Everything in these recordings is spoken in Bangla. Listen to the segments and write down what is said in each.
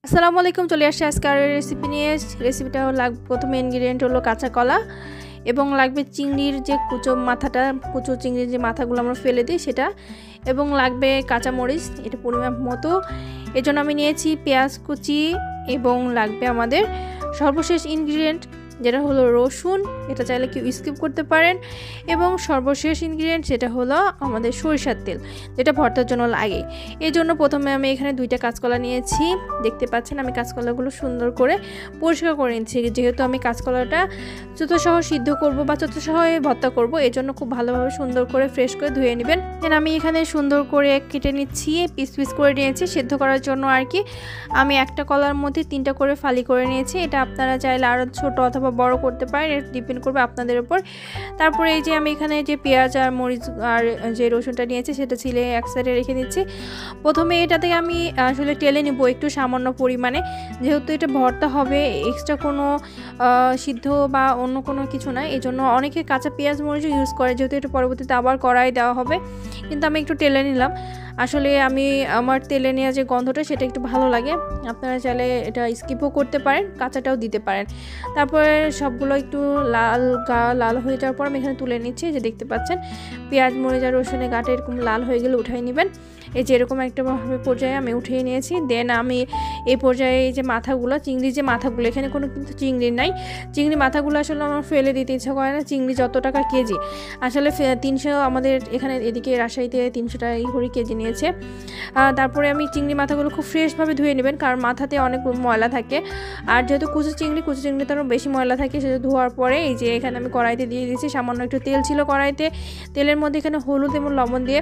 আসসালামু আলাইকুম। চলে আসছে আজকের রেসিপি নিয়ে। রেসিপিটা লাগবে, প্রথমে ইনগ্রিডিয়েন্ট হলো কাঁচা কলা এবং লাগবে চিংড়ির যে কুচো চিংড়ির যে মাথাগুলো আমরা ফেলে দিই সেটা, এবং লাগবে কাঁচা মরিচ, এটা পরিমাণ মতো। এর জন্য আমি নিয়েছি পেঁয়াজ কুচি, এবং লাগবে আমাদের সর্বশেষ ইনগ্রিডিয়েন্ট যেটা হলো রসুন, এটা চাইলে কেউ স্কিপ করতে পারেন। এবং সর্বশেষ ইনগ্রিডিয়েন্ট যেটা হলো আমাদের সরিষার তেল, যেটা ভর্তার জন্য লাগে। এই জন্য প্রথমে আমি এখানে 2টা কাঁচকলা নিয়েছি। দেখতে পাচ্ছেন আমি কাঁচকলাগুলো সুন্দর করে পরিষ্কার করে নিচ্ছি, যেহেতু আমি কাঁচকলাটা চোথা সিদ্ধ করব বা চোথা ভর্তা করব, এই জন্য খুব ভালোভাবে সুন্দর করে ফ্রেশ করে ধুয়ে নেবেন। আমি এখানে সুন্দর করে কেটে নিচ্ছি, পিস পিস করে নিয়েছি সেদ্ধ করার জন্য আর কি। আমি একটা কলার মধ্যে 3টা করে ফালি করে নিয়েছি। এটা আপনারা চাইলে আরও ছোট অথবা বড় করতে পারেন, এটা ডিপেন্ড করবে আপনাদের উপর। তারপরে এই যে আমি এখানে যে পেঁয়াজ আর মরিচ আর যে রসুনটা নিয়েছি সেটা ছিলে এক সাইডে রেখে দিচ্ছি। প্রথমে এটাতে আমি আসলে টেলে নেব একটু সামান্য পরিমাণে, যেহেতু এটা ভর্তা হবে, এক্সট্রা কোনো সিদ্ধ বা অন্য কোনো কিছু না। এই জন্য অনেকে কাঁচা পেঁয়াজ মরিচও ইউজ করে, যেহেতু এটা পরবর্তীতে আবার কড়াই দেওয়া হবে, কিন্তু আমি একটু টেলে নিলাম। আসলে আমার তেলে নেওয়া যে গন্ধটা সেটা একটু ভালো লাগে। আপনারা চাইলে এটা স্কিপও করতে পারেন, কাঁচাটাও দিতে পারেন। তারপরে সবগুলো একটু লাল হয়ে যাওয়ার পর আমি এখানে তুলে নিচ্ছি। যে দেখতে পাচ্ছেন পেঁয়াজ মরিচ আর রসুনের গাটা এরকম লাল হয়ে গেলে উঠাই নেবেন। এই যে এরকম একটা পর্যায়ে আমি উঠিয়ে নিয়েছি। দেন আমি এই পর্যায়ে এই যে মাথাগুলো, চিংড়ির যে মাথাগুলো, এখানে কোনো কিন্তু চিংড়ি নাই। চিংড়ি মাথাগুলো আসলে আমার ফেলে দিতে ইচ্ছা করে না। চিংড়ি যত টাকা কেজি, আসলে 300, আমাদের এখানে এদিকে রাজশাহীতে 300 টাকা করে কেজি নিয়েছে। তারপরে আমি চিংড়ি মাথাগুলো খুব ফ্রেশভাবে ধুয়ে নেবেন, কারণ মাথাতে অনেক ময়লা থাকে। আর যেহেতু কুচো চিংড়িতে আরও বেশি ময়লা থাকে, সেটা ধোয়ার পরে এই যে এখানে আমি কড়াইতে দিয়ে দিয়েছি। সামান্য একটু তেল ছিল কড়াইতে, তেলের মধ্যে এখানে হলুদ এবং লবণ দিয়ে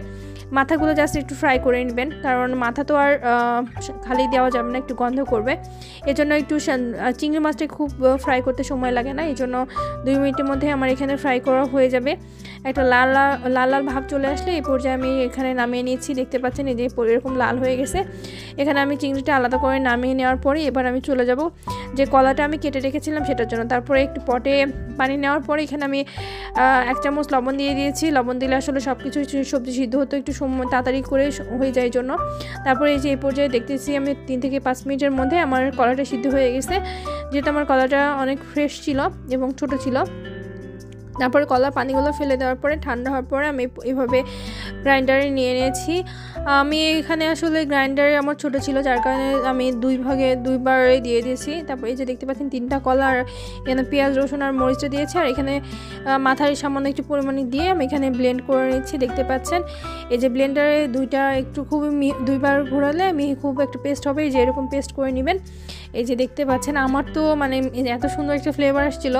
মাথাগুলো জাস্ট একটু ফ্রাই করে নেবেন, কারণ মাথা তো আর খালি দেওয়া যাবে না, একটু গন্ধ করবে। এজন্য একটু চিংড়ি মাছটা খুব ফ্রাই করতে সময় লাগে না, এই জন্য 2 মিনিটের মধ্যে আমার এখানে ফ্রাই করা হয়ে যাবে। একটা লাল লাল ভাব চলে আসলে এই পর্যায়ে আমি এখানে নামিয়ে নিয়েছি। দেখতে পাচ্ছেন এই যে এরকম লাল হয়ে গেছে। এখানে আমি চিংড়িটা আলাদা করে নামিয়ে নেওয়ার পরে এবার আমি চলে যাব যে কলাটা আমি কেটে রেখেছিলাম সেটার জন্য। তারপরে একটু পটে পানি নেওয়ার পরে এখানে আমি 1 চামচ লবণ দিয়ে দিয়েছি। লবণ দিলে আসলে সব কিছু সবজি সিদ্ধ হতে একটু সময় তাড়াতাড়ি করে হয়ে যায় জন্য। তারপরে এই যে এই পর্যায়ে দেখতেছি আমি 3 থেকে 5 মিনিটের মধ্যে আমার কলাটা সিদ্ধ হয়ে গেছে, যেহেতু আমার কলাটা অনেক ফ্রেশ ছিল এবং ছোট ছিল। তারপরে কলার পানিগুলো ফেলে দেওয়ার পরে ঠান্ডা হওয়ার পরে আমি এইভাবে গ্রাইন্ডারে নিয়ে নিয়েছি। আমি এখানে আসলে গ্রাইন্ডারে আমার ছোটো ছিল, যার কারণে আমি 2বারে দিয়ে দিয়েছি। তারপরে এই যে দেখতে পাচ্ছেন 3টা কলা, আর এখানে পেঁয়াজ রসুন আর মরিচটা দিয়েছি, আর এখানে মাথায় সামান্য একটু পরিমাণে দিয়ে আমি এখানে ব্লেন্ড করে নিচ্ছি। দেখতে পাচ্ছেন এই যে ব্লেন্ডারে একটু খুবই 2বার ঘোরালে খুব একটা পেস্ট হবে, এই যে এরকম পেস্ট করে নেবেন। এই যে দেখতে পাচ্ছেন আমার তো এত সুন্দর একটা ফ্লেভার আসছিল,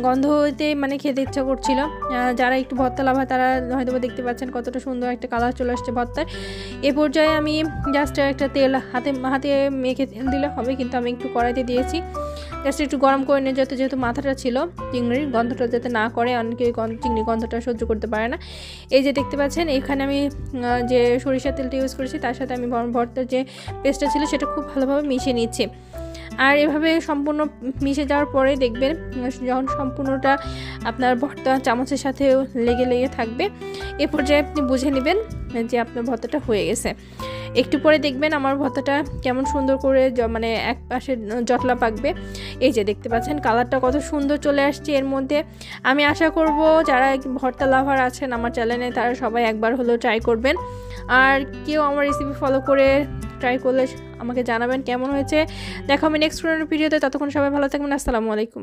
গন্ধ হইতে খেতে ইচ্ছা করছিল। যারা একটু ভর্তা লাভা তারা হয়তো দেখতে পাচ্ছেন কতটা সুন্দর একটা কালার চলে আসছে ভর্তার। এ পর্যায়ে আমি জাস্ট একটা তেল হাতে মেখে দিলে হবে, কিন্তু আমি একটু কড়াইতে দিয়েছি জাস্ট একটু গরম করে নিয়ে, যেহেতু মাথাটা ছিল চিংড়ির গন্ধটা যাতে না করে, অনেকে চিংড়ি গন্ধটা সহ্য করতে পারে না। এই যে দেখতে পাচ্ছেন এখানে আমি যে সরিষার তেলটা ইউজ করেছি তার সাথে আমি ভর্তার যে পেস্টটা ছিল সেটা খুব ভালোভাবে মিশিয়ে নিচ্ছি। আর এভাবে সম্পূর্ণ মিশে যাওয়ার পরে দেখবেন যখন সম্পূর্ণটা আপনার ভর্তা চামচের সাথে লেগে থাকবে, এ পর্যায়ে আপনি বুঝে নেবেন যে আপনার ভর্তাটা হয়ে গেছে। একটু পরে দেখবেন আমার ভর্তাটা কেমন সুন্দর করে এক পাশে জটলা পাকবে। এই যে দেখতে পাচ্ছেন কালারটা কত সুন্দর চলে আসছে এর মধ্যে। আমি আশা করব যারা ভর্তা লাভার আছেন আমার চ্যানেলে তারা সবাই একবার হলেও ট্রাই করবেন, আর কেউ আমার রেসিপি ফলো করে ট্রাই করলে আমাকে জানাবেন কেমন হয়েছে। দেখা হবে নেক্সট ভিডিওতে। ততক্ষণ সবাই ভালো থাকবেন। আসসালামু আলাইকুম।